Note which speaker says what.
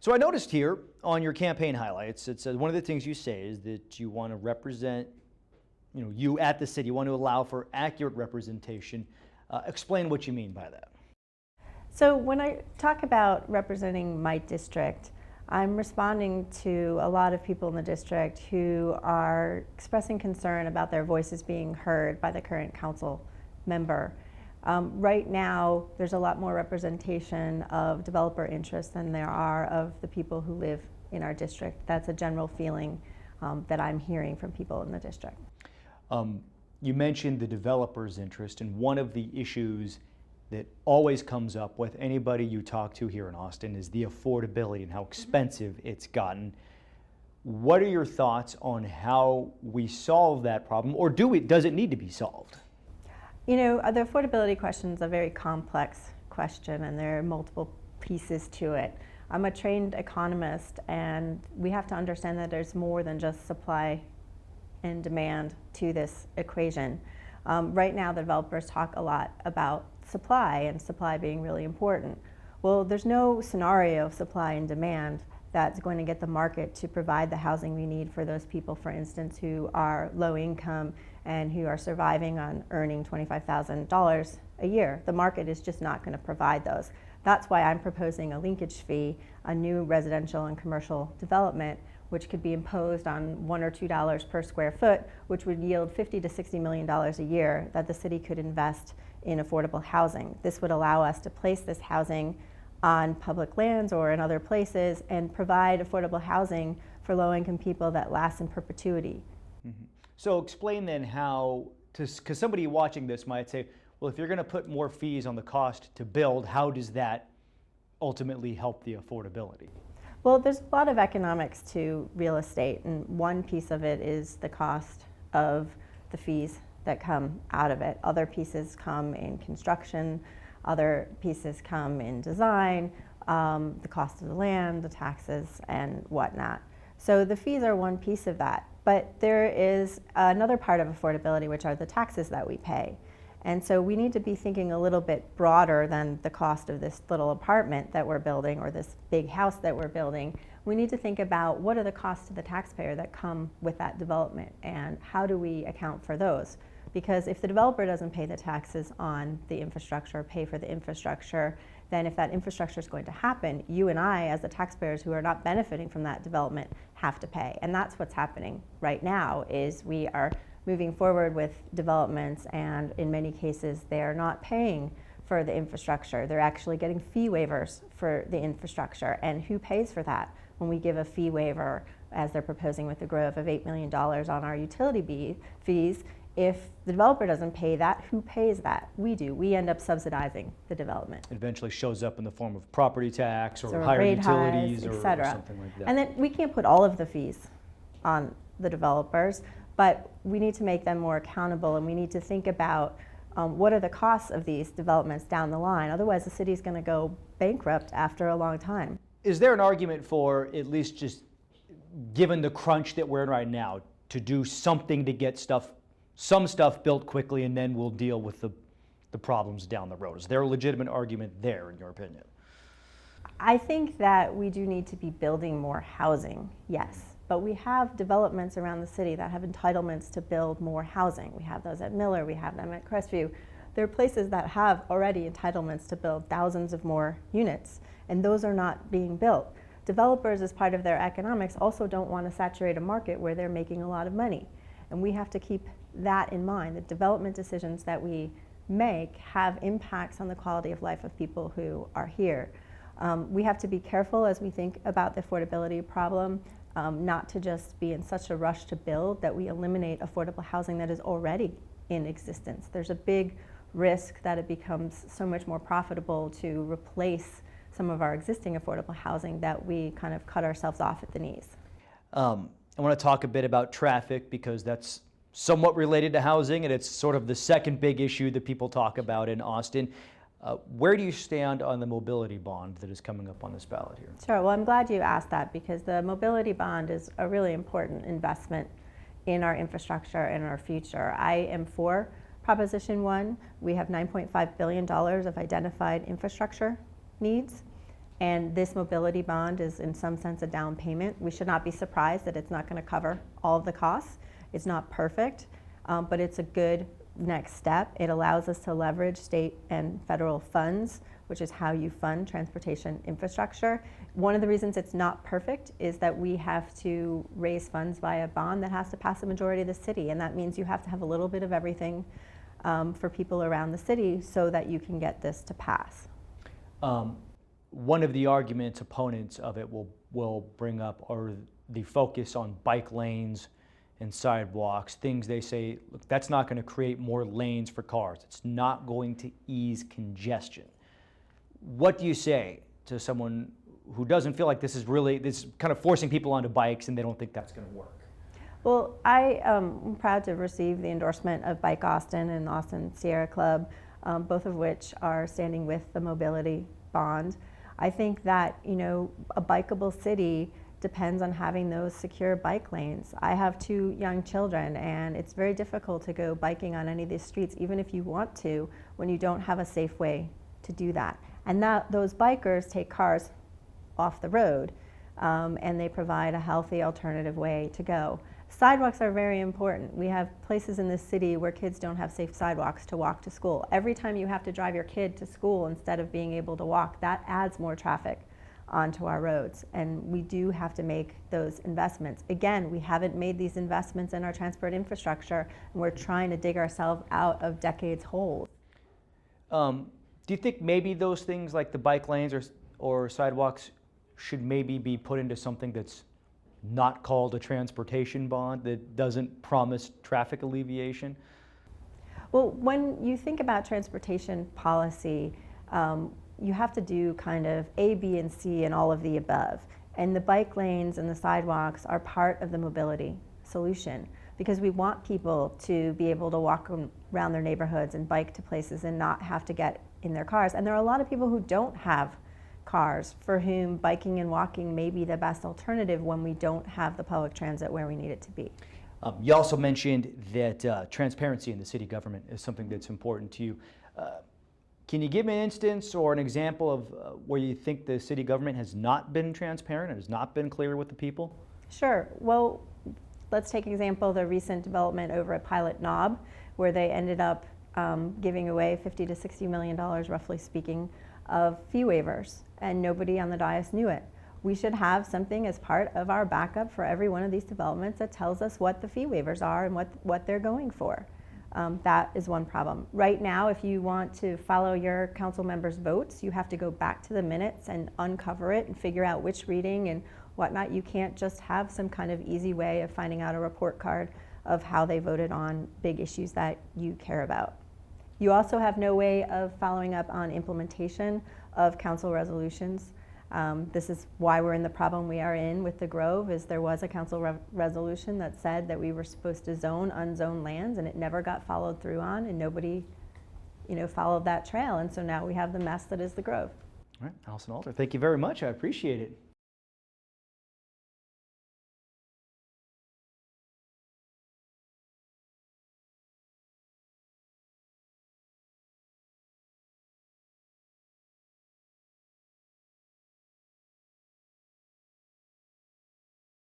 Speaker 1: So I noticed here on your campaign highlights, it says one of the things you say is that you want to represent, you at the city, you want to allow for accurate representation. Explain what you mean by that.
Speaker 2: So when I talk about representing my district, I'm responding to a lot of people in the district who are expressing concern about their voices being heard by the current council member. Right now, there's a lot more representation of developer interest than there are of the people who live in our district. That's a general feeling that I'm hearing from people in the district.
Speaker 1: You mentioned the developer's interest, and one of the issues that always comes up with anybody you talk to here in Austin is the affordability and how expensive it's gotten. What are your thoughts on how we solve that problem, or does it need to be solved?
Speaker 2: The affordability question is a very complex question, and there are multiple pieces to it. I'm a trained economist, and we have to understand that there's more than just supply and demand to this equation. Right now, the developers talk a lot about supply and supply being really important. Well, there's no scenario of supply and demand that's going to get the market to provide the housing we need for those people, for instance, who are low income and who are surviving on earning $25,000 a year. The market is just not going to provide those. That's why I'm proposing a linkage fee, a new residential and commercial development, which could be imposed on $1 or $2 per square foot, which would yield $50 to $60 million a year that the city could invest in affordable housing. This would allow us to place this housing on public lands or in other places and provide affordable housing for low-income people that lasts in perpetuity.
Speaker 1: Mm-hmm. So explain then how, because somebody watching this might say, well, if you're going to put more fees on the cost to build, how does that ultimately help the affordability?
Speaker 2: Well, there's a lot of economics to real estate, and one piece of it is the cost of the fees that come out of it. Other pieces come in construction, other pieces come in design, the cost of the land, the taxes, and whatnot. So the fees are one piece of that, but there is another part of affordability, which are the taxes that we pay. And so we need to be thinking a little bit broader than the cost of this little apartment that we're building or this big house that we're building. We need to think about what are the costs to the taxpayer that come with that development, and how do we account for those? Because if the developer doesn't pay the taxes on the infrastructure, pay for the infrastructure, then if that infrastructure is going to happen, you and I, as the taxpayers who are not benefiting from that development, have to pay. And that's what's happening right now, is we are moving forward with developments, and in many cases they're not paying for the infrastructure. They're actually getting fee waivers for the infrastructure. And who pays for that? When we give a fee waiver, as they're proposing with the Grove, of $8 million on our utility fees, if the developer doesn't pay that, who pays that? We do. We end up subsidizing the development.
Speaker 1: It eventually shows up in the form of property tax or
Speaker 2: So
Speaker 1: higher
Speaker 2: rate
Speaker 1: utilities
Speaker 2: highs,
Speaker 1: or something like that.
Speaker 2: And then we can't put all of the fees on the developers, but we need to make them more accountable, and we need to think about what are the costs of these developments down the line. Otherwise, the city's going to go bankrupt after a long time.
Speaker 1: Is there an argument for, at least just given the crunch that we're in right now, to do something to get some stuff built quickly, and then we'll deal with the problems down the road? Is there a legitimate argument there, in your opinion?
Speaker 2: I think that we do need to be building more housing, yes. But we have developments around the city that have entitlements to build more housing. We have those at Miller, we have them at Crestview. There are places that have already entitlements to build thousands of more units, and those are not being built. Developers, as part of their economics, also don't want to saturate a market where they're making a lot of money. And we have to keep that in mind. The development decisions that we make have impacts on the quality of life of people who are here. We have to be careful as we think about the affordability problem, not to just be in such a rush to build that we eliminate affordable housing that is already in existence. There's a big risk that it becomes so much more profitable to replace some of our existing affordable housing that we kind of cut ourselves off at the knees.
Speaker 1: I want to talk a bit about traffic, because that's somewhat related to housing, and it's sort of the second big issue that people talk about in Austin. Where do you stand on the mobility bond that is coming up on this ballot here?
Speaker 2: Sure, well, I'm glad you asked that, because the mobility bond is a really important investment in our infrastructure and our future. I am for Proposition 1. We have $9.5 billion of identified infrastructure needs, And this mobility bond is in some sense a down payment. We should not be surprised that it's not going to cover all of the costs. It's not perfect, but it's a good next step. It allows us to leverage state and federal funds, which is how you fund transportation infrastructure. One of the reasons it's not perfect is that we have to raise funds via bond that has to pass a majority of the city, and that means you have to have a little bit of everything for people around the city so that you can get this to pass.
Speaker 1: One of the arguments opponents of it will bring up are the focus on bike lanes and sidewalks, things they say, look, that's not going to create more lanes for cars. It's not going to ease congestion. What do you say to someone who doesn't feel like this is kind of forcing people onto bikes and they don't think that's going to work?
Speaker 2: Well, I am proud to receive the endorsement of Bike Austin and Austin Sierra Club, both of which are standing with the mobility bond. I think that, a bikeable city depends on having those secure bike lanes. I have 2 young children, and it's very difficult to go biking on any of these streets, even if you want to, when you don't have a safe way to do that. And those bikers take cars off the road, and they provide a healthy alternative way to go. Sidewalks are very important. We have places in this city where kids don't have safe sidewalks to walk to school. Every time you have to drive your kid to school instead of being able to walk, that adds more traffic onto our roads. And we do have to make those investments. Again, we haven't made these investments in our transport infrastructure, and we're trying to dig ourselves out of decades' holes.
Speaker 1: Do you think maybe those things like the bike lanes or sidewalks should maybe be put into something that's not called a transportation bond, that doesn't promise traffic alleviation?
Speaker 2: Well, when you think about transportation policy, you have to do kind of A, B, and C and all of the above. And the bike lanes and the sidewalks are part of the mobility solution, because we want people to be able to walk around their neighborhoods and bike to places and not have to get in their cars. And there are a lot of people who don't have cars for whom biking and walking may be the best alternative when we don't have the public transit where we need it to be.
Speaker 1: You also mentioned that transparency in the city government is something that's important to you. Can you give me an instance or an example of where you think the city government has not been transparent and has not been clear with the people?
Speaker 2: Sure. Well, let's take example the recent development over at Pilot Knob, where they ended up giving away $50 to $60 million, roughly speaking, of fee waivers, and nobody on the dais knew it. We should have something as part of our backup for every one of these developments that tells us what the fee waivers are and what they're going for. That is one problem. Right now, if you want to follow your council members' votes, you have to go back to the minutes and uncover it and figure out which reading and whatnot. You can't just have some kind of easy way of finding out a report card of how they voted on big issues that you care about. You also have no way of following up on implementation of council resolutions. This is why we're in the problem we are in with the Grove, is there was a council resolution that said that we were supposed to zone unzoned lands, and it never got followed through on, and nobody followed that trail, and so now we have the mess that is the Grove.
Speaker 1: All right, Alison Alter, thank you very much. I appreciate it.